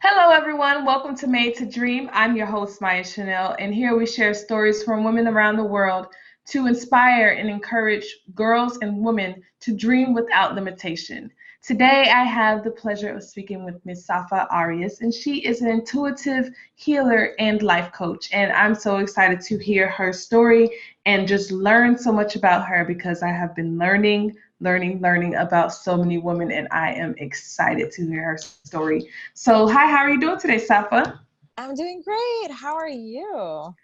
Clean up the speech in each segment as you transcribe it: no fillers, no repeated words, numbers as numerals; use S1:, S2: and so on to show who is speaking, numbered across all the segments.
S1: Hello, everyone. Welcome to Made to Dream. I'm your host, Maya Chanel, and here we share stories from women around the world to inspire and encourage girls and women to dream without limitation. Today, I have the pleasure of speaking with Miss Sapha Arias, and she is an intuitive healer and life coach. And I'm so excited to hear her story and just learn so much about her because I have been learning about so many women, and I am excited to hear her story. So, hi, how are you doing today, Safa?
S2: I'm doing great. How are you?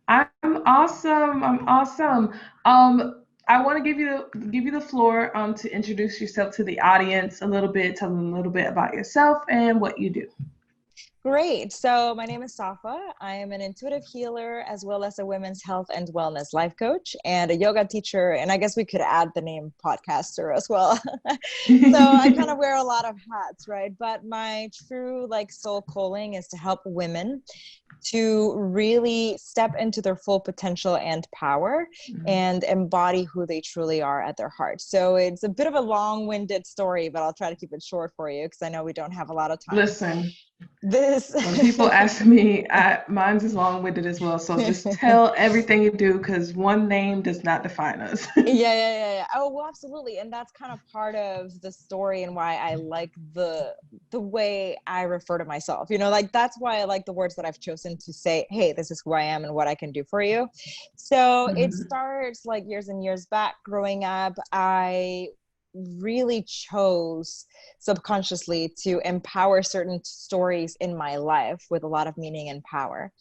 S1: I'm awesome. I'm awesome. I want to give you the floor to introduce yourself to the audience a little bit, tell them a little bit about yourself and what you do.
S2: Great. So, my name is Safa. I am an intuitive healer as well as a women's health and wellness life coach and a yoga teacher. And I guess we could add the name podcaster as well. So, I kind of wear a lot of hats, right? But my true soul calling is to help women to really step into their full potential and power and embody who they truly are at their heart. So it's a bit of a long-winded story, but I'll try to keep it short for you because I know we don't have a lot of time.
S1: Listen,
S2: This
S1: when people ask me, mine's is long-winded as well. So just tell everything you do because one name does not define us.
S2: yeah. Oh, well, absolutely. And that's kind of part of the story and why I like the way I refer to myself. That's why I like the words that I've chosen to say, hey, this is who I am and what I can do for you. So it
S1: Mhm.
S2: starts like years and years back growing up. I really chose subconsciously to empower certain stories in my life with a lot of meaning and power.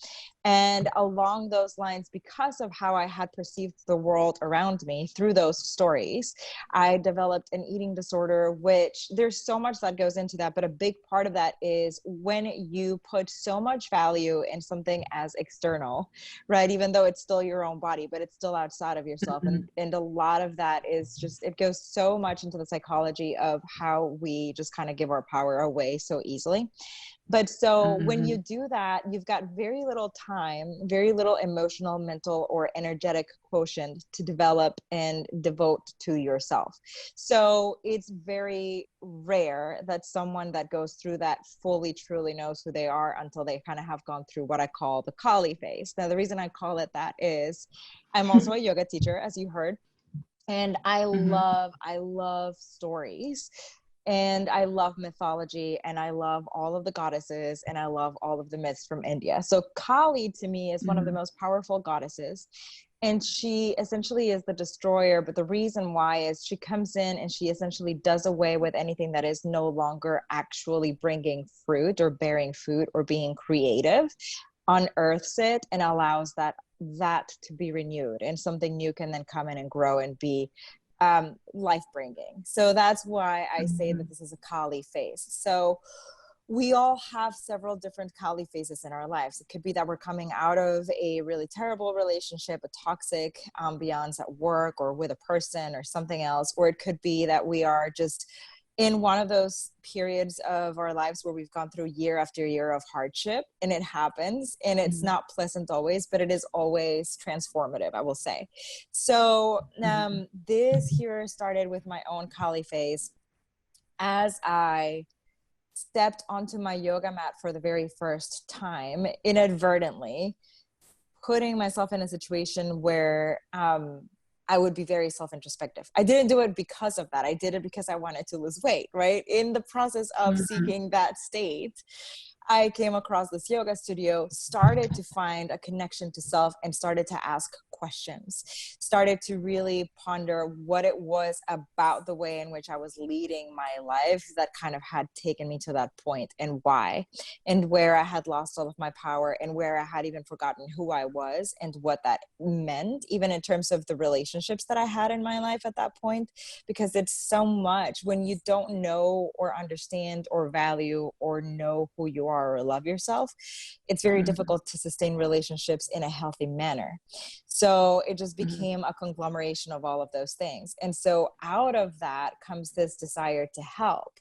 S2: And along those lines, because of how I had perceived the world around me through those stories, I developed an eating disorder, which there's so much that goes into that. But a big part of that is when you put so much value in something as external, right? Even though it's still your own body, but it's still outside of yourself. And a lot of that is just, it goes so much into the psychology of how we just kind of give our power away so easily. But so when you
S1: Mhm.
S2: do that, you've got very little time, very little emotional, mental, or energetic quotient to develop and devote to yourself. So it's very rare that someone that goes through that fully, truly knows who they are until they kind of have gone through what I call the Kali phase. Now, the reason I call it that is I'm also a yoga teacher, as you heard. And
S1: Mhm.
S2: I love stories and I love mythology and I love all of the goddesses and I love all of the myths from India. So Kali to me is one of the
S1: Mhm.
S2: most powerful goddesses. And she essentially is the destroyer. But the reason why is she comes in and she essentially does away with anything that is no longer actually bringing fruit or bearing fruit or being creative, unearths it and allows that to be renewed and something new can then come in and grow and be life bringing. So that's why I say that
S1: Mhm.
S2: this is a Kali phase. So we all have several different Kali phases in our lives. It could be that we're coming out of a really terrible relationship, a toxic ambiance at work or with a person or something else, or it could be that we are just in one of those periods of our lives where we've gone through year after year of hardship, and it happens and it's
S1: Mhm.
S2: not pleasant always, but it is always transformative, I will say. So
S1: Mhm.
S2: this here started with my own Kali phase as I stepped onto my yoga mat for the very first time inadvertently, putting myself in a situation where I would be very self introspective. I didn't do it because of that. I did it because I wanted to lose weight, right? In the process of
S1: Mhm.
S2: seeking that state, I came across this yoga studio, started to find a connection to self, and started to ask questions, started to really ponder what it was about the way in which I was leading my life that kind of had taken me to that point and why, and where I had lost all of my power and where I had even forgotten who I was and what that meant, even in terms of the relationships that I had in my life at that point. Because it's so much when you don't know or understand or value or know who you are or love yourself, it's very
S1: Mhm.
S2: difficult to sustain relationships in a healthy manner. So it just
S1: Mhm.
S2: became a conglomeration of all of those things. And so out of that comes this desire to help,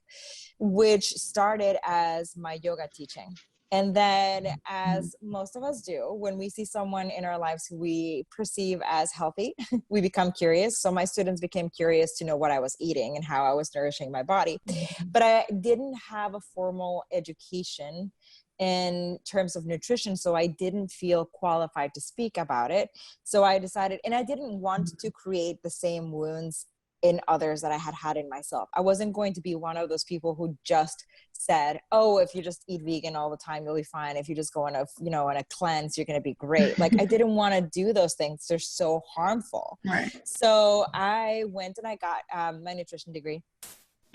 S2: which started as my yoga teaching. And then, as most of us do, when we see someone in our lives who we perceive as healthy, we become curious. So my students became curious to know what I was eating and how I was nourishing my body. But I didn't have a formal education in terms of nutrition, so I didn't feel qualified to speak about it. So I decided, and I didn't want to create the same wounds in others that I had had in myself. I wasn't going to be one of those people who just said, oh, if you just eat vegan all the time, you'll be fine. If you just go on a, on a cleanse, you're going to be great. Like, I didn't want to do those things. They're so harmful.
S1: Right.
S2: So I went and I got my nutrition degree.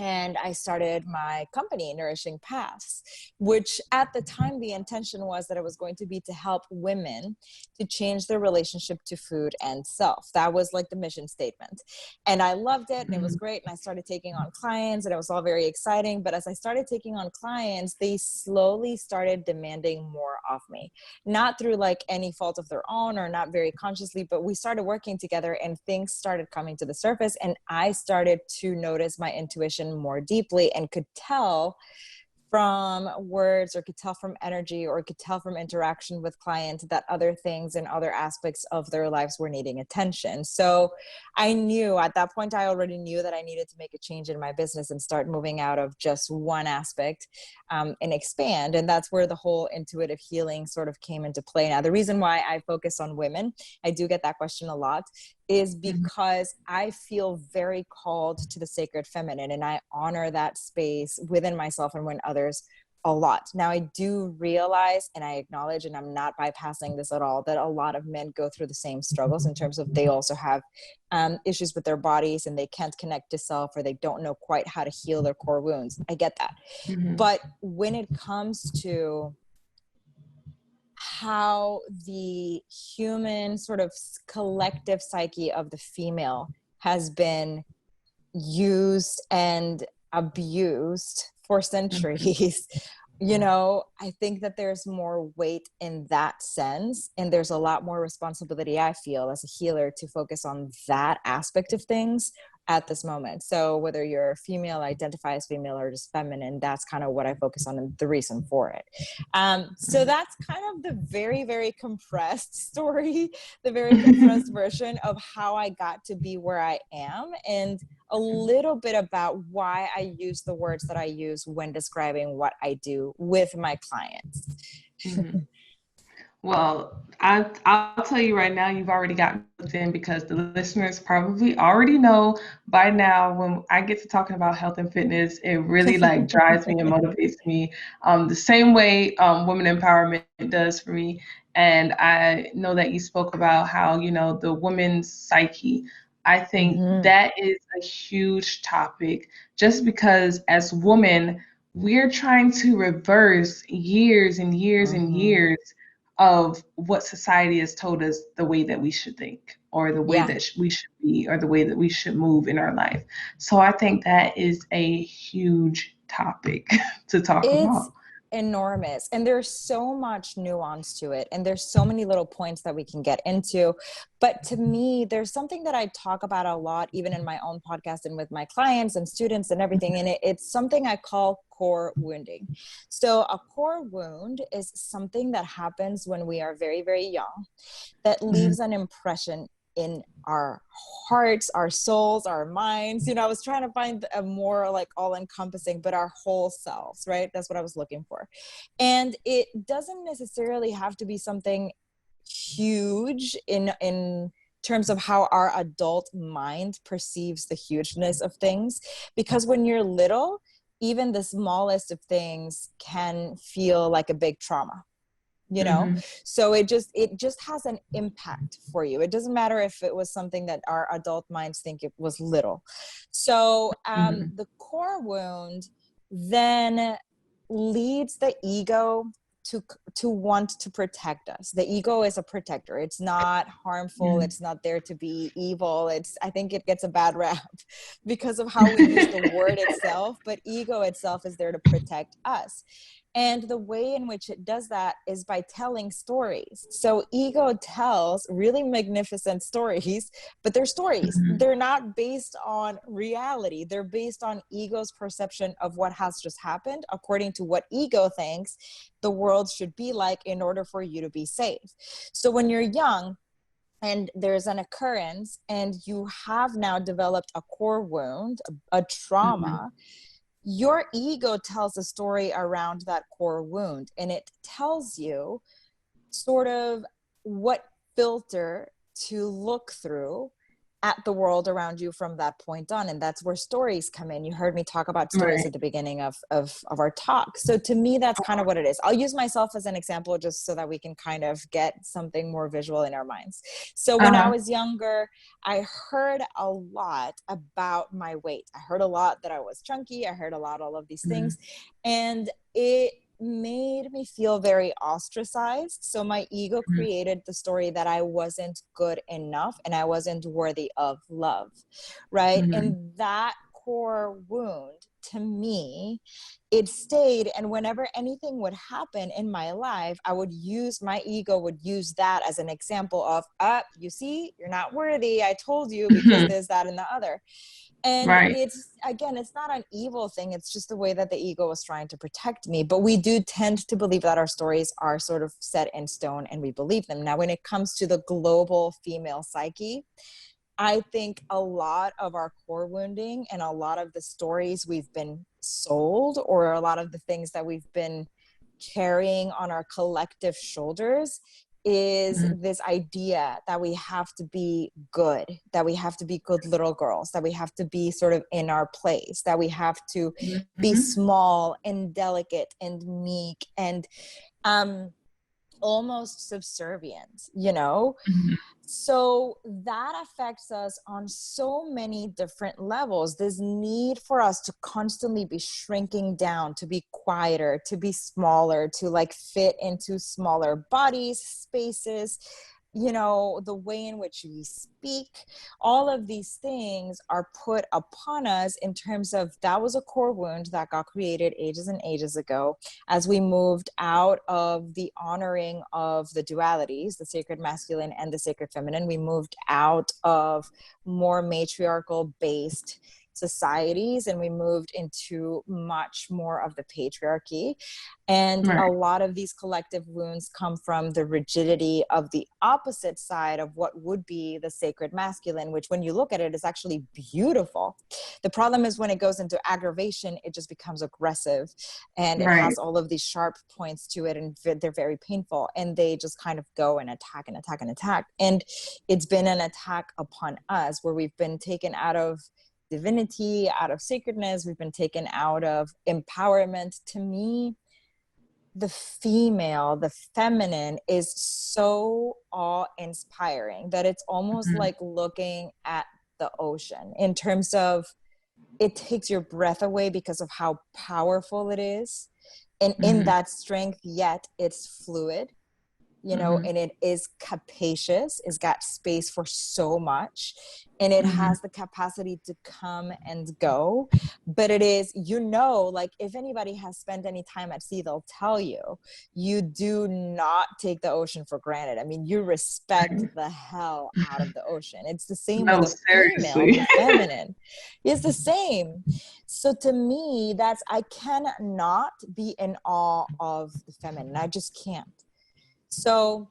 S2: And I started my company, Nourishing Paths, which at the time, the intention was that it was going to be to help women to change their relationship to food and self. That was like the mission statement. And I loved it, and it was great. And I started taking on clients, and it was all very exciting. But as I started taking on clients, they slowly started demanding more of me, not through like any fault of their own or not very consciously, but we started working together and things started coming to the surface. And I started to notice my intuition more deeply and could tell from words or could tell from energy or could tell from interaction with clients that other things and other aspects of their lives were needing attention. So I knew at that point, I already knew that I needed to make a change in my business and start moving out of just one aspect and expand. And that's where the whole intuitive healing sort of came into play. Now, the reason why I focus on women, I do get that question a lot, is because I feel very called to the sacred feminine, and I honor that space within myself and when others a lot. Now, I do realize, and I acknowledge, and I'm not bypassing this at all, that a lot of men go through the same struggles in terms of they also have issues with their bodies and they can't connect to self, or they don't know quite how to heal their core wounds. I get that. But when it comes to how the human sort of collective psyche of the female has been used and abused for centuries, I think that there's more weight in that sense. And there's a lot more responsibility, I feel, as a healer to focus on that aspect of things at this moment. So whether you're female, identify as female, or just feminine, that's kind of what I focus on and the reason for it. So that's kind of the very, very compressed story, the very compressed version of how I got to be where I am, and a little bit about why I use the words that I use when describing what I do with my clients.
S1: Well, I'll tell you right now, you've already got me hooked in, because the listeners probably already know by now, when I get to talking about health and fitness, it really like drives me and motivates me the same way women empowerment does for me. And I know that you spoke about how, the woman's psyche. I think that is a huge topic, just because as women, we're trying to reverse years and years and years of what society has told us the way that we should think, or the way that we should be, or the way that we should move in our life. So I think that is a huge topic to talk about.
S2: Enormous, and there's so much nuance to it, and there's so many little points that we can get into. But to me, there's something that I talk about a lot, even in my own podcast and with my clients and students and everything, and it's something I call core wounding. So a core wound is something that happens when we are very, very young, that leaves an impression in our hearts, our souls, our minds. I was trying to find a more like all-encompassing, but our whole selves, right? That's what I was looking for. And it doesn't necessarily have to be something huge in terms of how our adult mind perceives the hugeness of things. Because when you're little, even the smallest of things can feel like a big trauma. So it just has an impact for you. It doesn't matter if it was something that our adult minds think it was little. So the core wound then leads the ego to want to protect us. The ego is a protector. It's not harmful. It's not there to be evil. I think it gets a bad rap because of how we use the word itself, but ego itself is there to protect us. And the way in which it does that is by telling stories. So ego tells really magnificent stories, but they're stories.
S1: Mm-hmm.
S2: They're not based on reality. They're based on ego's perception of what has just happened, according to what ego thinks the world should be like in order for you to be safe. So when you're young, and there's an occurrence and you have now developed a core wound, a trauma, your ego tells a story around that core wound, and it tells you sort of what filter to look through at the world around you from that point on. And that's where stories come in. You heard me talk about stories
S1: Right.
S2: at the beginning of our talk. So to me, that's kind of what it is. I'll use myself as an example just so that we can kind of get something more visual in our minds. So when I was younger, I heard a lot about my weight. I heard a lot that I was chunky. I heard a lot, all of these things. And it made me feel very ostracized. So my ego created the story that I wasn't good enough and I wasn't worthy of love, right? And that core wound, to me, it stayed. And whenever anything would happen in my life, my ego would use that as an example of, you see, you're not worthy. I told you because this, that, and the other. And it's, again, it's not an evil thing. It's just the way that the ego was trying to protect me. But we do tend to believe that our stories are sort of set in stone and we believe them. Now, when it comes to the global female psyche, I think a lot of our core wounding and a lot of the stories we've been sold, or a lot of the things that we've been carrying on our collective shoulders, is this idea that we have to be good, that we have to be good little girls, that we have to be sort of in our place, that we have to be small and delicate and meek and almost subservient, you know? So that affects us on so many different levels. This need for us to constantly be shrinking down, to be quieter, to be smaller, to like fit into smaller bodies, spaces, you know, the way in which we speak, all of these things are put upon us in terms of that was a core wound that got created ages and ages ago as we moved out of the honoring of the dualities, the sacred masculine and the sacred feminine. We moved out of more matriarchal based societies and we moved into much more of the patriarchy. And a lot of these collective wounds come from the rigidity of the opposite side of what would be the sacred masculine, which when you look at it is actually beautiful. The problem is when it goes into aggravation, it just becomes aggressive and it has all of these sharp points to it and they're very painful and they just kind of go and attack and attack and attack. And it's been an attack upon us where we've been taken out of divinity, out of sacredness. We've been taken out of empowerment. To me, the female, the feminine is so awe-inspiring that it's almost like looking at the ocean in terms of it takes your breath away because of how powerful it is. And in that strength, yet it's fluid. You know, and it is capacious, it's got space for so much, and it has the capacity to come and go. But it is, you know, like if anybody has spent any time at sea, they'll tell you, you do not take the ocean for granted. I mean, you respect the hell out of the ocean. It's the same with the female, the feminine. It's the same. So to me, that's, I cannot be in awe of the feminine. I just can't. So,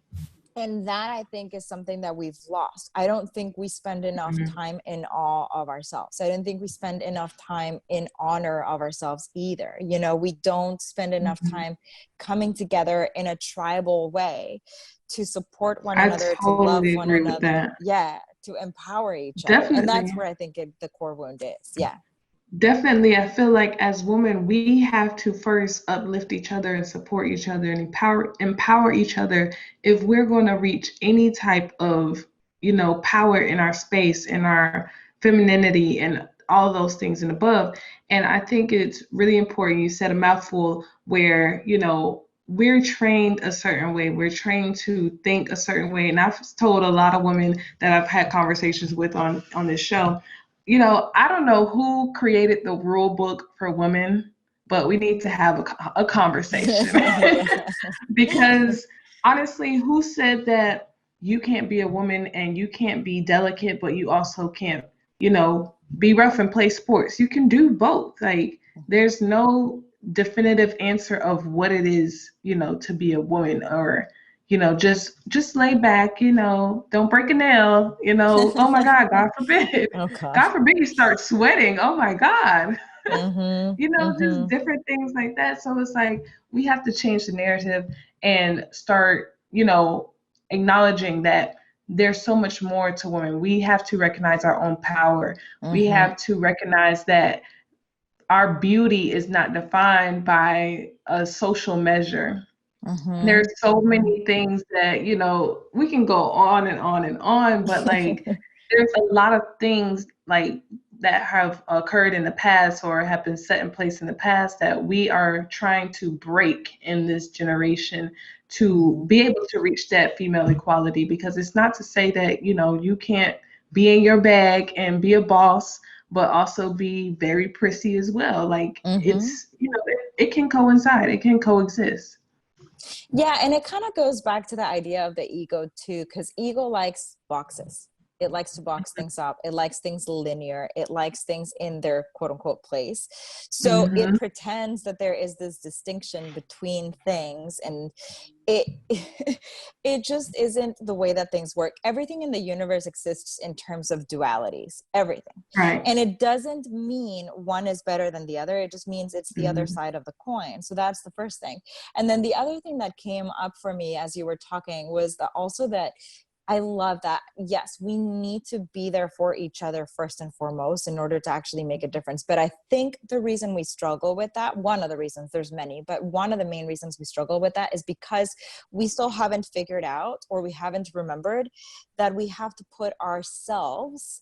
S2: and that I think is something that we've lost. I don't think we spend enough time in awe of ourselves. I don't think we spend enough time in honor of ourselves either. You know, we don't spend enough time coming together in a tribal way to support one another, to love one another. Yeah, to empower each other. And that's where I think the core wound is. Yeah.
S1: Definitely. I feel like as women, we have to first uplift each other and support each other and empower each other if we're going to reach any type of, you know, power in our space, in our femininity and all those things and above. And I think it's really important. You said a mouthful where, you know, we're trained a certain way. We're trained to think a certain way. And I've told a lot of women that I've had conversations with on this show, you know, I don't know who created the rule book for women, but we need to have a conversation.
S2: Yeah.
S1: Because honestly, who said that you can't be a woman and you can't be delicate, but you also can't, be rough and play sports? You can do both. Like, there's no definitive answer of what it is, to be a woman, or, just lay back, don't break a nail, oh my God, God forbid.
S2: Oh God.
S1: God forbid you start sweating. Oh my God.
S2: Mm-hmm.
S1: Just
S2: Mm-hmm.
S1: different things like that. So it's like we have to change the narrative and start, acknowledging that there's so much more to women. We have to recognize our own power. We
S2: Mm-hmm.
S1: have to recognize that our beauty is not defined by a social measure.
S2: Mm-hmm.
S1: There's so many things that, we can go on and on and on, but like there's a lot of things like that have occurred in the past or have been set in place in the past that we are trying to break in this generation to be able to reach that female equality. Because it's not to say that, you can't be in your bag and be a boss, but also be very prissy as well. Like
S2: Mm-hmm.
S1: it's, it can coincide, it can coexist.
S2: Yeah, and it kind of goes back to the idea of the ego too, because ego likes boxes. It likes to box things up. It likes things linear. It likes things in their quote unquote place. So it
S1: Hmm.
S2: pretends that there is this distinction between things, and it it just isn't the way that things work. Everything in the universe exists in terms of dualities, everything.
S1: Right.
S2: And it doesn't mean one is better than the other. It just means it's the other
S1: Hmm.
S2: side of the coin. So that's the first thing. And then the other thing that came up for me as you were talking was that also that I love that. Yes, we need to be there for each other first and foremost in order to actually make a difference. But I think the reason we struggle with that, one of the reasons, there's many, but one of the main reasons we struggle with that is because we still haven't figured out, or we haven't remembered, that we have to put ourselves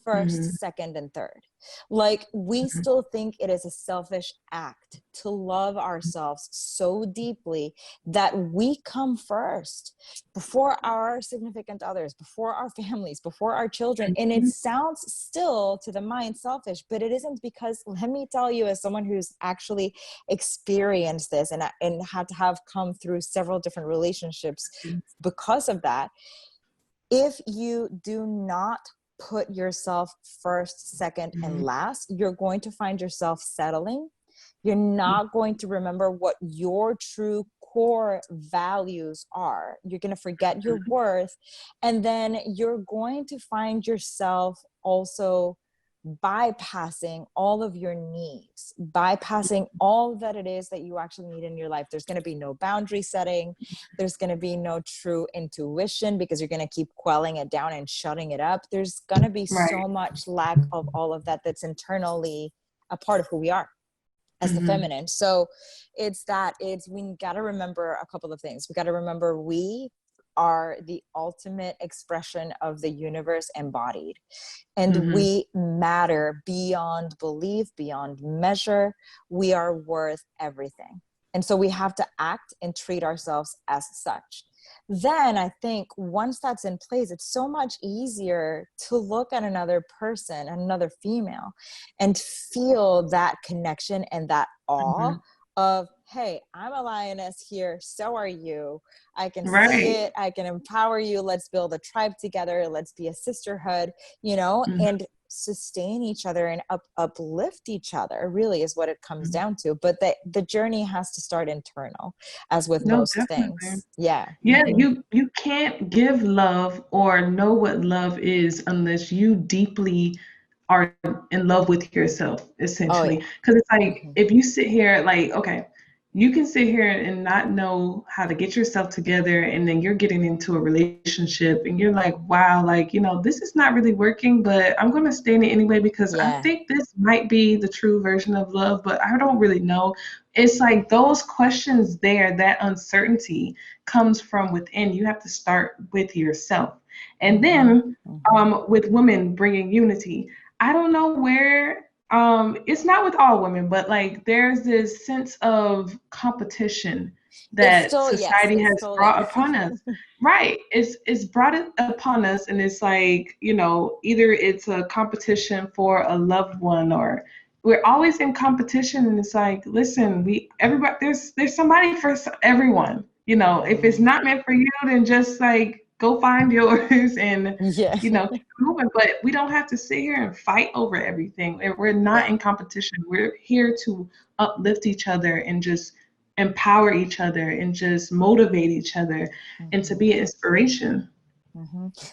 S1: Hmm.
S2: first, second, and third. Like, we still think it is a selfish act to love ourselves so deeply that we come first before our significant others, before our families, before our children. And it
S1: Hmm.
S2: sounds still to the mind selfish, but it isn't, because let me tell you, as someone who's actually experienced this and had to have come through several different relationships because of that, if you do not put yourself first, second, and last, you're going to find yourself settling. You're not going to remember what your true core values are. You're going to forget your worth. And then you're going to find yourself also bypassing all of your needs, bypassing all that it is that you actually need in your life. There's going to be no boundary setting. There's going to be no true intuition, because you're going to keep quelling it down and shutting it up. There's going to be
S1: Right.
S2: so much lack of all of that that's internally a part of who we are as the
S1: Hmm.
S2: feminine. So we got to remember a couple of things. We got to remember we are the ultimate expression of the universe embodied, and
S1: Hmm.
S2: we matter beyond belief, beyond measure. We are worth everything. And so we have to act and treat ourselves as such. Then I think once that's in place, it's so much easier to look at another person, another female, and feel that connection and that awe
S1: Hmm.
S2: of, hey, I'm a lioness here, so are you. I can see
S1: Right.
S2: it, I can empower you. Let's build a tribe together. Let's be a sisterhood, you know,
S1: Hmm.
S2: and sustain each other and uplift each other, really is what it comes down to. But the journey has to start internal, as with
S1: No,
S2: most
S1: definitely.
S2: things. Yeah.
S1: Yeah,
S2: Mm-hmm.
S1: you can't give love or know what love is unless you deeply are in love with yourself,
S2: Oh
S1: essentially.
S2: yeah.
S1: Because it's like
S2: Mm-hmm.
S1: if you sit here, like, okay, you can sit here and not know how to get yourself together, and then you're getting into a relationship, and you're like, wow, like, this is not really working, but I'm going to stay in it anyway because I
S2: Yeah.
S1: think this might be the true version of love, but I don't really know. It's like those questions there, that uncertainty comes from within. You have to start with yourself. And
S2: Mm-hmm.
S1: then
S2: Mm-hmm.
S1: with women bringing unity, I don't know where, it's not with all women, but like there's this sense of competition
S2: It's
S1: that
S2: still, yes,
S1: society
S2: it's
S1: has
S2: still
S1: brought
S2: there.
S1: upon us. Right. It's brought it upon us, and it's like, either it's a competition for a loved one, or we're always in competition, and it's like, listen, everybody, there's somebody for everyone. If it's not meant for you, then just like go find yours and
S2: Yeah.
S1: keep moving. But we don't have to sit here and fight over everything. We're not
S2: Yeah.
S1: in competition. We're here to uplift each other and just empower each other and just motivate each other and to
S2: Mhm.
S1: be an inspiration.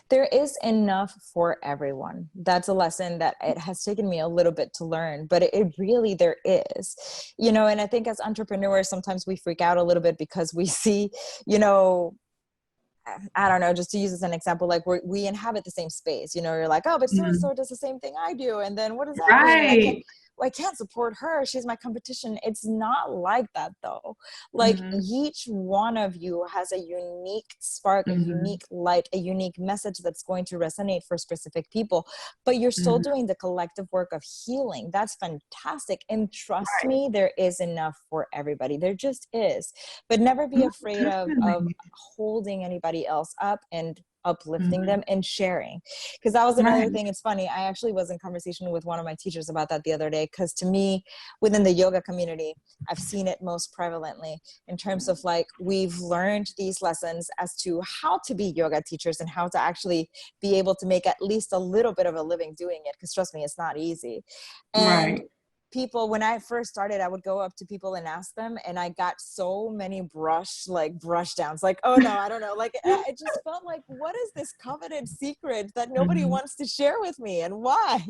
S2: There is enough for everyone. That's a lesson that it has taken me a little bit to learn, but it really, there is, and I think as entrepreneurs, sometimes we freak out a little bit because we see, you know, I don't know, just to use as an example, like we inhabit the same space, you're like, oh, but
S1: Mhm.
S2: so-and-so does the same thing I do. And then what does that mean? And
S1: Right.
S2: I can't support her. She's my competition. It's not like that though. Like
S1: Hmm.
S2: each one of you has a unique spark, a
S1: Hmm.
S2: unique light, a unique message that's going to resonate for specific people, but you're still
S1: Hmm.
S2: doing the collective work of healing. That's fantastic. And trust
S1: Right.
S2: me, there is enough for everybody. There just is. But never be
S1: No,
S2: afraid of
S1: definitely.
S2: holding anybody else up and uplifting
S1: Hmm.
S2: them and sharing, because that was another
S1: Right.
S2: thing. It's funny, I actually was in conversation with one of my teachers about that the other day, because to me, within the yoga community, I've seen it most prevalently in terms of like, we've learned these lessons as to how to be yoga teachers and how to actually be able to make at least a little bit of a living doing it, because trust me, it's not easy. And
S1: Right.
S2: people, when I first started, I would go up to people and ask them, and I got so many brush downs, like, oh no, I don't know, like it just felt like, what is this coveted secret that nobody
S1: Hmm.
S2: wants to share with me, and why?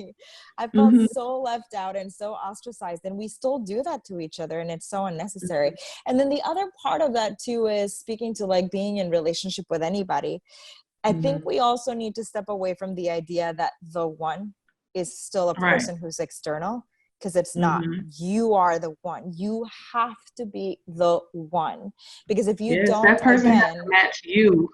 S2: I felt
S1: Hmm.
S2: so left out and so ostracized, and we still do that to each other, and it's so unnecessary. And then the other part of that too is speaking to like being in relationship with anybody. I think
S1: Hmm.
S2: we also need to step away from the idea that the one is still a
S1: Right.
S2: person who's external, because it's not.
S1: Hmm.
S2: You are the one. You have to be the one. Because if you
S1: Yes,
S2: don't,
S1: that person has to
S2: again,
S1: match you.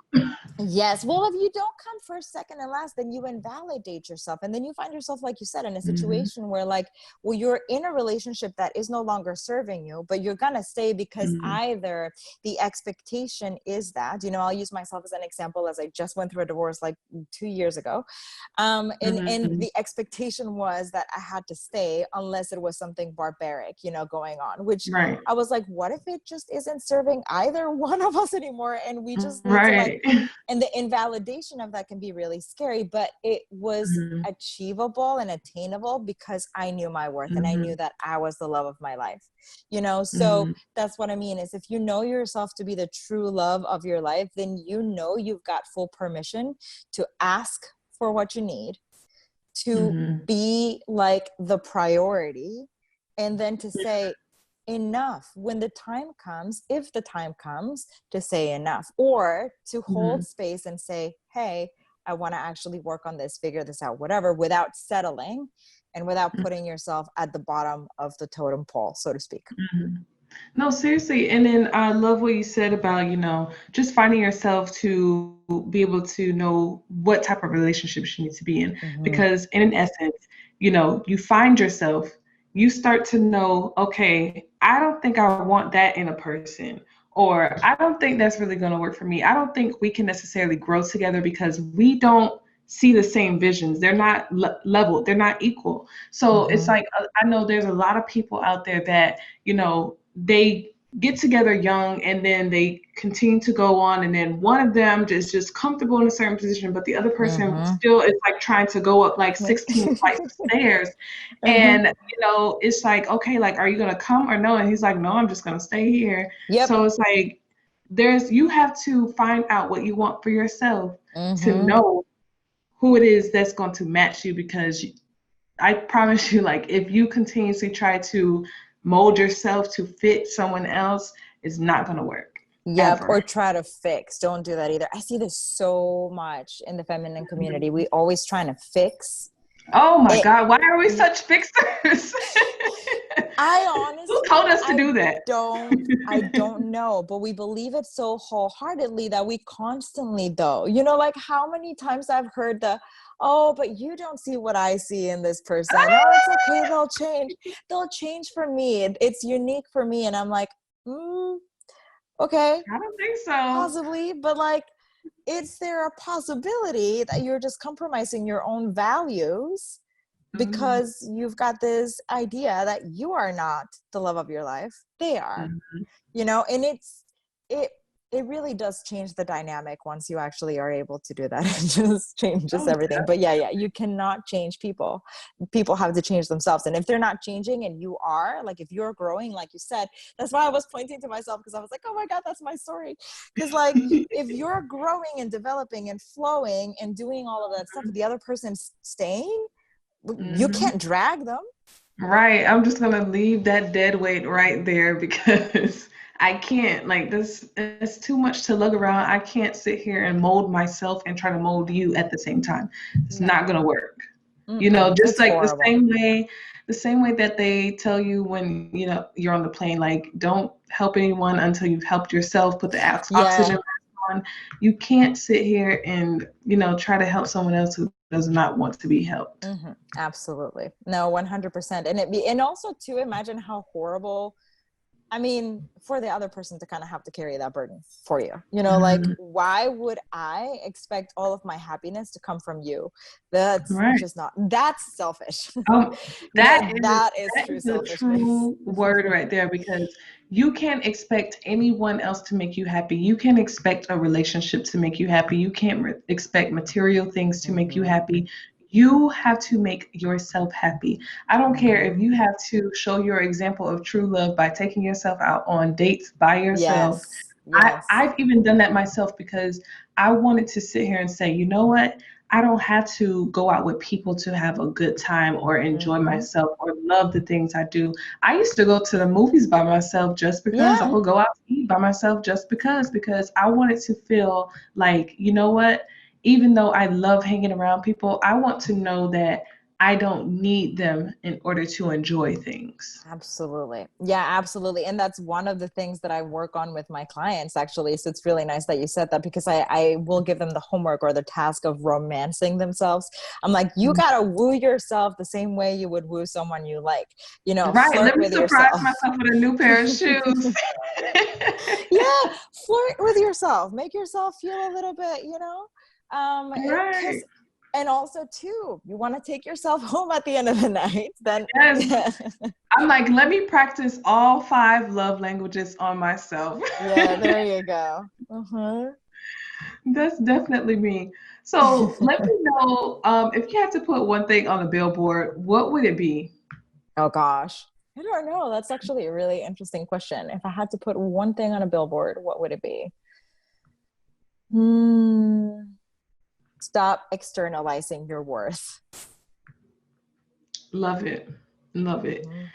S2: yes. Well, if you don't come first, second, and last, then you invalidate yourself. And then you find yourself, like you said, in a
S1: Hmm.
S2: situation where, like, well, you're in a relationship that is no longer serving you, but you're going to stay because
S1: Hmm.
S2: either the expectation is that, I'll use myself as an example, as I just went through a divorce like 2 years ago. And
S1: Hmm.
S2: the expectation was that I had to stay unless it was something barbaric, going on, which
S1: Right.
S2: I was like, what if it just isn't serving either one of us anymore? And we just need to like,
S1: Right.
S2: and the invalidation of that can be really scary, but it was
S1: Hmm.
S2: achievable and attainable because I knew my worth and I knew
S1: Hmm.
S2: that I was the love of my life. So
S1: Hmm.
S2: that's what I mean is, if you know yourself to be the true love of your life, then you've got full permission to ask for what you need, to
S1: Hmm.
S2: be like the priority, and then to say enough when the time comes, if the time comes, to say enough, or to hold
S1: Hmm.
S2: space and say, hey, I want to actually work on this, figure this out, whatever, without settling and without putting yourself at the bottom of the totem pole, so to speak.
S1: Hmm. No, seriously. And then I love what you said about, just finding yourself to be able to know what type of relationships you need to be in.
S2: Mm-hmm.
S1: Because in essence, you find yourself, you start to know, okay, I don't think I want that in a person. Or I don't think that's really going to work for me. I don't think we can necessarily grow together because we don't see the same visions. They're not leveled, they're not equal. So it's
S2: Mm-hmm.
S1: like, I know there's a lot of people out there that, they get together young and then they continue to go on, and then one of them just comfortable in a certain position, but the other person
S2: Mm-hmm.
S1: still is like trying to go up like 16 flights of stairs.
S2: Uh-huh.
S1: And it's like, okay, like, are you gonna come or no? And he's like, no, I'm just gonna stay here.
S2: Yep.
S1: So it's like, you have to find out what you want for yourself to
S2: Mm-hmm.
S1: know who it is that's going to match you, because I promise you, like, if you continuously try to mold yourself to fit someone else, it's not going to work
S2: Yep. Or
S1: ever.
S2: try to fix. Don't do that either. I see this so much in the feminine community. We always trying to fix
S1: Oh my
S2: it.
S1: God, why are we such fixers?
S2: I
S1: Who
S2: honestly,
S1: told us to do that?
S2: I don't know, but we believe it so wholeheartedly that we constantly, though, like how many times I've heard oh, but you don't see what I see in this person. Oh, it's okay.
S1: Ah!
S2: They'll change. They'll change for me. It's unique for me. And I'm like, okay,
S1: I don't think so.
S2: possibly, but like, is there a possibility that you're just compromising your own values because you've got this idea that you are not the love of your life, they are.
S1: Mm-hmm.
S2: And it it really does change the dynamic once you actually are able to do that. It just changes
S1: Oh,
S2: everything. But yeah, you cannot change people. People have to change themselves. And if they're not changing and you are, like, if you're growing, like you said, that's why I was pointing to myself, because I was like, oh my God, that's my story. Because like, if you're growing and developing and flowing and doing all of that stuff, the other person's staying, you
S1: mm-hmm.
S2: can't drag them.
S1: Right. I'm just gonna leave that dead weight right there because I can't, like, this it's too much to lug around. I can't sit here and mold myself and try to mold you at the same time. It's
S2: No.
S1: not gonna work. Just
S2: It's
S1: like
S2: horrible.
S1: the same way that they tell you when, you're on the plane, like, don't help anyone until you've helped yourself, put the oxygen
S2: Yeah.
S1: mask on. You can't sit here and, try to help someone else who does not want to be helped.
S2: Absolutely. No, 100%. And also to imagine how horrible, I mean, for the other person to kind of have to carry that burden for you, like,
S1: Mhm.
S2: why would I expect all of my happiness to come from you? That's
S1: Right.
S2: just not, that's selfish.
S1: Um,
S2: that
S1: that is
S2: that is
S1: that
S2: true
S1: is the
S2: selfishness.
S1: true word right there because you can't expect anyone else to make you happy. You can't expect a relationship to make you happy. You can't expect material things to make you
S2: Mm-hmm.
S1: happy. You have to make yourself happy. I don't care if
S2: Mm-hmm.
S1: you have to show your example of true love by taking yourself out on dates by yourself.
S2: Yes.
S1: I,
S2: Yes.
S1: I've even done that myself because I wanted to sit here and say, you know what? I don't have to go out with people to have a good time or enjoy
S2: Mm-hmm.
S1: myself or love the things I do. I used to go to the movies by myself just because. I
S2: Yeah.
S1: would go out to eat by myself just because I wanted to feel like, you know what? Even though I love hanging around people, I want to know that I don't need them in order to enjoy things.
S2: Absolutely. Yeah, absolutely. And that's one of the things that I work on with my clients, actually. So it's really nice that you said that, because I will give them the homework or the task of romancing themselves. I'm like, you
S1: Mm.
S2: got to woo yourself the same way you would woo someone you like,
S1: Right.
S2: flirt
S1: Let me
S2: with
S1: surprise
S2: yourself.
S1: myself with a new pair of shoes.
S2: Yeah, flirt with yourself. Make yourself feel a little bit,
S1: Right.
S2: because, and also too, you want to take yourself home at the end of the night, then
S1: Yes. I'm like, let me practice all 5 love languages on myself.
S2: yeah, there you go. Uh-huh.
S1: That's definitely me. So let me know, if you had to put one thing on a billboard, what would it be?
S2: Oh gosh. I don't know. That's actually a really interesting question. If I had to put one thing on a billboard, what would it be? Hmm. Stop externalizing your worth.
S1: Love it. Love it.
S2: Mhm.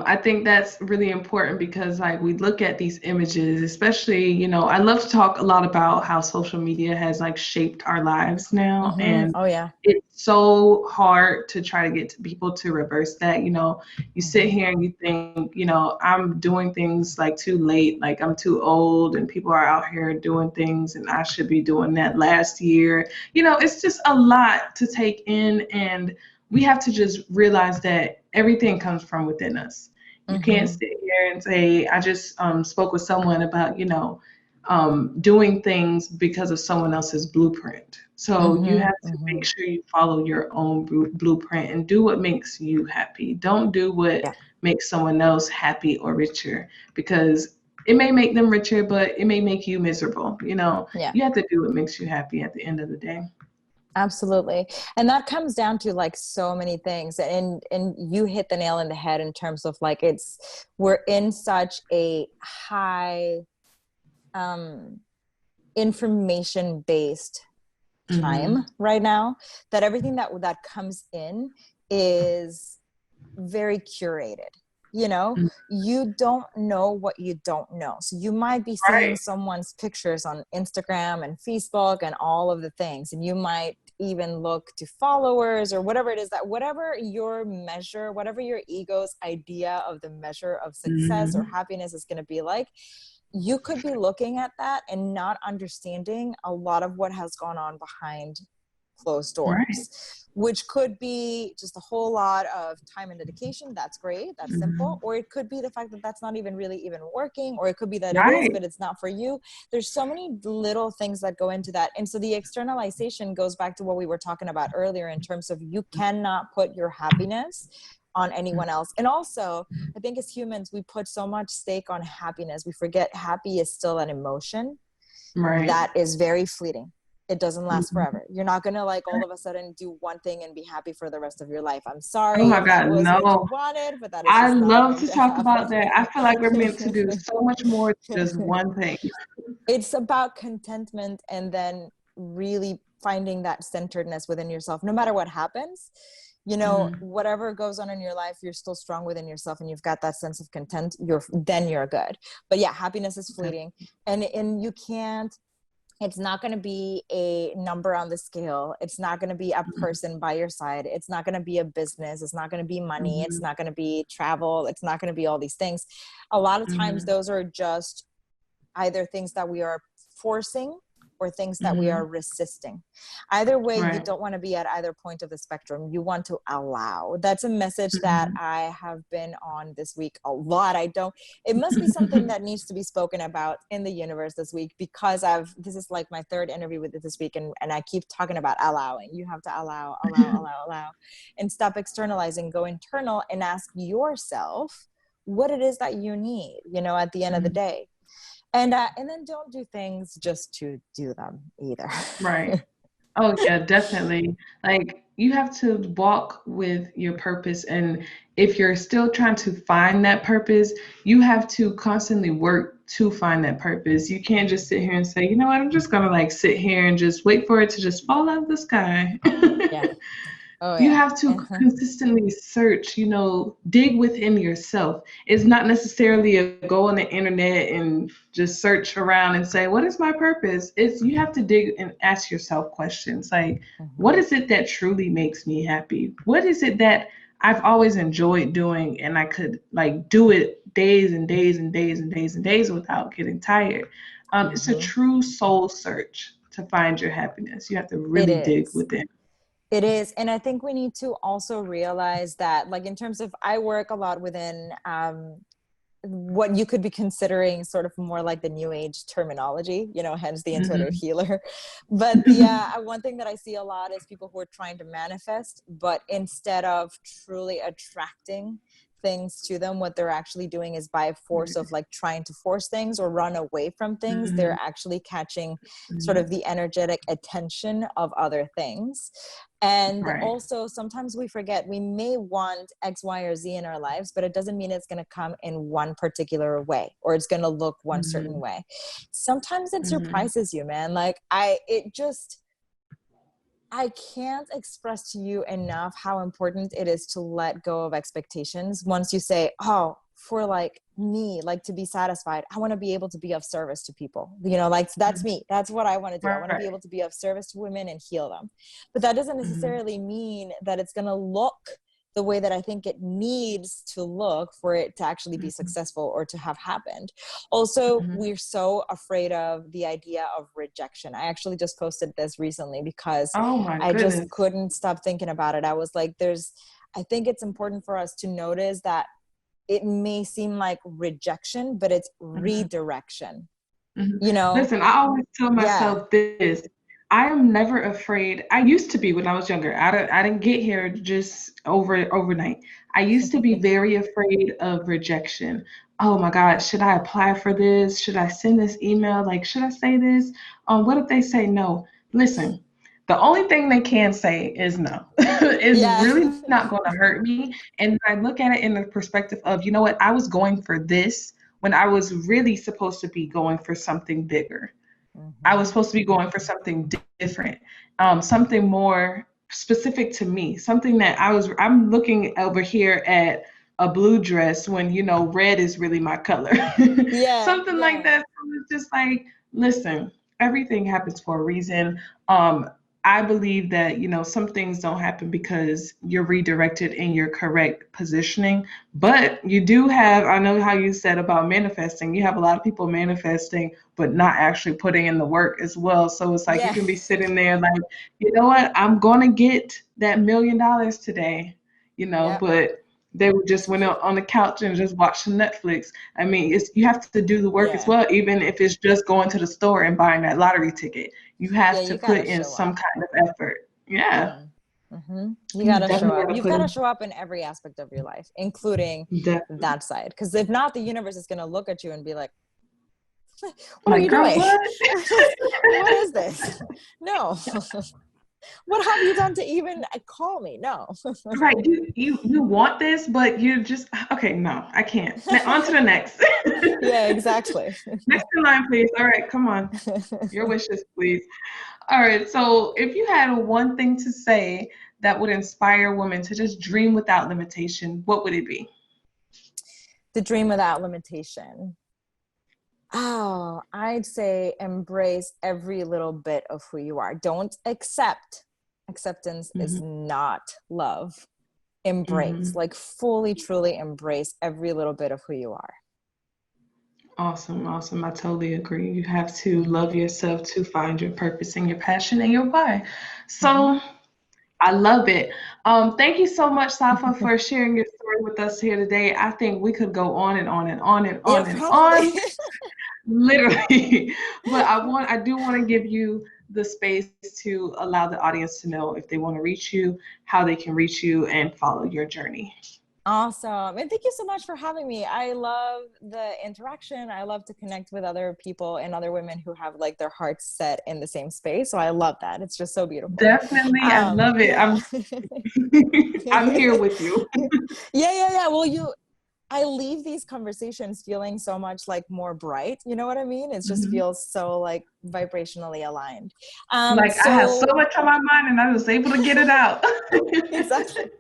S1: I think that's really important because, like, we look at these images, especially, I love to talk a lot about how social media has, like, shaped our lives now. And
S2: Oh yeah.
S1: it's so hard to try to get to people to reverse that. You sit
S2: Hmm.
S1: here and you think, I'm doing things like too late, like I'm too old, and people are out here doing things, and I should be doing that last year. It's just a lot to take in. And we have to just realize that everything comes from within us. You can't
S2: Hmm.
S1: sit here and say, I just spoke with someone about, doing things because of someone else's blueprint. So you
S2: Hmm.
S1: have to make
S2: Hmm.
S1: sure you follow your own blueprint and do what makes you happy. Don't do what
S2: Yeah.
S1: makes someone else happy or richer, because it may make them richer, but it may make you miserable.
S2: Yeah.
S1: You have to do what makes you happy at the end of the day.
S2: Absolutely. And that comes down to like so many things. And you hit the nail in the head in terms of like, we're in such a high um information based
S1: Mm-hmm.
S2: time right now, that everything that comes in is very curated. You don't know what you don't know, so you might be seeing
S1: Right.
S2: someone's pictures on Instagram and Facebook and all of the things, and you might even look to followers or whatever it is, that whatever your measure, whatever your ego's idea of the measure of success or
S1: Mm-hmm.
S2: happiness is going to be like, you could be looking at that and not understanding a lot of what has gone on behind closed
S1: Right.
S2: doors, which could be just a whole lot of time and dedication. That's great. That's simple. Or it could be the fact that that's not even really even working, or it could be that it is,
S1: Right.
S2: but it's not for you. There's so many little things that go into that. And so the externalization goes back to what we were talking about earlier in terms of you cannot put your happiness on anyone else. And also, I think as humans, we put so much stake on happiness. We forget happy is still an emotion
S1: Right.
S2: that is very fleeting. It doesn't last
S1: Mhm.
S2: forever. You're not going to like all of a sudden do one thing and be happy for the rest of your life. I'm
S1: Oh
S2: sorry
S1: my
S2: if that
S1: God,
S2: was what you
S1: no.
S2: wanted, but that is
S1: I
S2: just not
S1: love
S2: going
S1: to
S2: to
S1: talk
S2: happen.
S1: about that. I feel like we're meant to do so much more than just one thing.
S2: It's about contentment and then really finding that centeredness within yourself, no matter what happens. You know,
S1: Mhm.
S2: whatever goes on in your life, you're still strong within yourself and you've got that sense of content. You're good. But yeah, happiness is fleeting, and you can't, it's not going to be a number on the scale. It's not going to be a
S1: Mhm.
S2: person by your side. It's not going to be a business. It's not going to be money. It's
S1: Mhm.
S2: not going to be travel. It's not going to be all these things. A lot of times
S1: Mhm.
S2: those are just either things that we are forcing or things that we are
S1: Mhm.
S2: resisting. Either way, you
S1: Right.
S2: don't want to be at either point of the spectrum. You want to allow. That's a message that
S1: Mhm.
S2: I have been on this week a lot. It must be something that needs to be spoken about in the universe this week, because this is like my third interview with it this week. And I keep talking about allowing. You have to allow, and stop externalizing, go internal and ask yourself what it is that you need, at the end of the
S1: Mhm.
S2: day. And then don't do things just to do them either.
S1: Right. Oh yeah, definitely. Like you have to walk with your purpose, and if you're still trying to find that purpose, you have to constantly work to find that purpose. You can't just sit here and say, you know what, I'm just gonna like sit here and just wait for it to just fall out of the sky.
S2: Yeah. Oh
S1: You
S2: yeah.
S1: have to
S2: Uh-huh.
S1: consistently search, dig within yourself. It's not necessarily a go on the internet and just search around and say, what is my purpose? It's you have to dig and ask yourself questions like, what
S2: Mhm.
S1: is it that truly makes me happy? What is it that I've always enjoyed doing and I could like do it days and days and days and days and days without getting tired? It's a
S2: Mhm.
S1: true soul search to find your happiness. You have to
S2: It
S1: really dig
S2: is.
S1: within.
S2: It is. And I think we need to also realize that, like, in terms of, I work a lot within what you could be considering sort of more like the new age terminology, hence the intuitive
S1: Mhm.
S2: healer. But the one thing that I see a lot is people who are trying to manifest, but instead of truly attracting things to them, what they're actually doing is by force of like trying to force things or run away from things, they're
S1: Mhm.
S2: actually catching sort
S1: Mhm.
S2: of the energetic attention of other things. And
S1: Right.
S2: also, sometimes we forget we may want X, Y, or Z in our lives, but it doesn't mean it's going to come in one particular way or it's going to look one certain
S1: Mhm.
S2: way. Sometimes it
S1: Mhm.
S2: surprises you, man. I can't express to you enough how important it is to let go of expectations. Once you say, oh, for like me, like to be satisfied, I want to be able to be of service to people. Like that's
S1: Mhm.
S2: me. That's what I want to do. I want to be
S1: Right.
S2: able to be of service to women and heal them. But that doesn't
S1: Mhm.
S2: necessarily mean that it's going to look the way that I think it needs to look for it to actually be
S1: Mhm.
S2: successful or to have happened. Also,
S1: Mhm.
S2: we're so afraid of the idea of rejection. I actually just posted this recently because
S1: Oh my
S2: I just
S1: goodness.
S2: couldn't stop thinking about it. I was like, I think it's important for us to notice that it may seem like rejection, but it's
S1: Mhm.
S2: redirection,
S1: Mhm.
S2: you know?
S1: Listen, I always tell
S2: Yeah.
S1: myself this. I am never afraid. I used to be when I was younger. I didn't get here just overnight. I used to be very afraid of rejection. Oh my God, should I apply for this? Should I send this email? Like, should I say this? What if they say no? Listen, the only thing they can say is no. It's
S2: Yeah.
S1: really not going to hurt me. And I look at it in the perspective of, you know what? I was going for this when I was really supposed to be going for something bigger. I was
S2: Mm-hmm.
S1: supposed to be going for something different, something more specific to me, something that I'm looking over here at a blue dress when, red is really my color.
S2: Yeah.
S1: Something like
S2: Yeah.
S1: that. So it's just like, listen, everything happens for a reason. Um, I believe that, some things don't happen because you're redirected in your correct positioning. But you do have, I know how you said about manifesting, you have a lot of people manifesting, but not actually putting in the work as well. So it's like you
S2: Yeah.
S1: can be sitting there like, you know what, I'm going to get that $1 million today,
S2: Yeah.
S1: but they would just went out on the couch and just watched some Netflix. I mean, you have to do the work as
S2: Yeah.
S1: well, even if it's just going to the store and buying that lottery ticket. You
S2: Yeah,
S1: have to
S2: you
S1: put
S2: gotta
S1: in
S2: show
S1: some
S2: up.
S1: kind of effort. Yeah,
S2: You
S1: you
S2: gotta show
S1: definitely
S2: up.
S1: got to
S2: You've
S1: put
S2: got to
S1: in.
S2: show up in every aspect of your life, including
S1: Definitely.
S2: that side. Because if not, the universe is gonna look at you and be like, "What are
S1: Like,
S2: you
S1: girl,
S2: doing?
S1: what?
S2: What is this? No. What have you done to even call me? No."
S1: Right, you want this, but you just okay. No, I can't. Now, on to the next.
S2: Yeah, exactly.
S1: Next in line, please. All right, come on. Your wishes, please. All right. So, if you had one thing to say that would inspire women to just dream without limitation, what would it be?
S2: The dream without limitation. Oh, I'd say embrace every little bit of who you are. Don't accept. Acceptance is
S1: Hmm.
S2: not love. Embrace,
S1: Hmm.
S2: like fully, truly embrace every little bit of who you are.
S1: Awesome, awesome. I totally agree. You have to love yourself to find your purpose and your passion and your why.
S2: Mhm.
S1: So I love it. Thank you so much, Safa, for sharing your story with us here today. I think we could go on and on and on and
S2: Yeah,
S1: on and
S2: probably.
S1: on, literally. But I do want to give you the space to allow the audience to know if they want to reach you, how they can reach you and follow your journey.
S2: Awesome. And thank you so much for having me. I love the interaction. I love to connect with other people and other women who have like their hearts set in the same space. So I love that. It's just so beautiful.
S1: Definitely, I love it.
S2: Yeah.
S1: I'm here with you.
S2: Yeah. Well, I leave these conversations feeling so much like more bright. You know what I mean? It just
S1: Mhm.
S2: feels so like vibrationally aligned.
S1: Like I have so
S2: So
S1: much on my mind and I was able to get it out.
S2: exactly.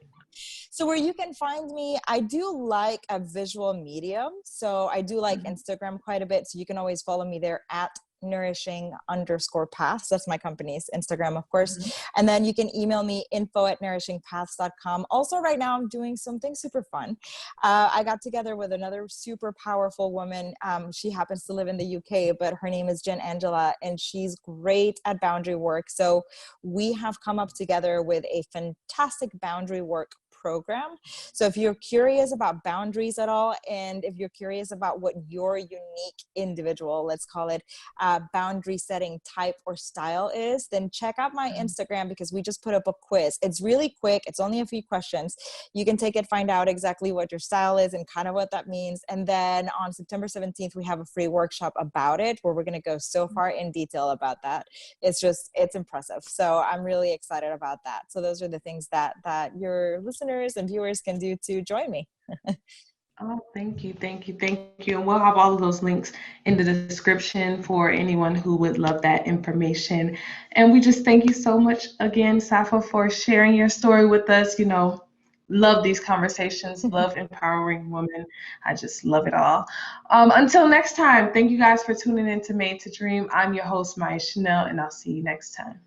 S2: So where you can find me, I do like a visual medium. So I do like
S1: Mhm.
S2: Instagram quite a bit. So you can always follow me there at nourishing_paths. That's my company's Instagram, of course.
S1: Mhm.
S2: And then you can email me info@nourishingpaths.com. Also, right now I'm doing something super fun. I got together with another super powerful woman. She happens to live in the UK, but her name is Jen Angela, and she's great at boundary work. So we have come up together with a fantastic boundary work program. So if you're curious about boundaries at all, and if you're curious about what your unique individual, let's call it boundary setting type or style is, then check out my Instagram because we just put up a quiz. It's really quick. It's only a few questions. You can take it, find out exactly what your style is and kind of what that means. And then on September 17th, we have a free workshop about it where we're going to go so far in detail about that. It's impressive. So I'm really excited about that. So those are the things that your listeners and viewers can do to join me.
S1: Oh, thank you, thank you, thank you. And we'll have all of those links in the description for anyone who would love that information. And we just thank you so much again, Safa, for sharing your story with us. Love these conversations, love empowering women. I just love it all. Until next time, thank you guys for tuning in to Made to Dream. I'm your host, Maya Chanel, and I'll see you next time.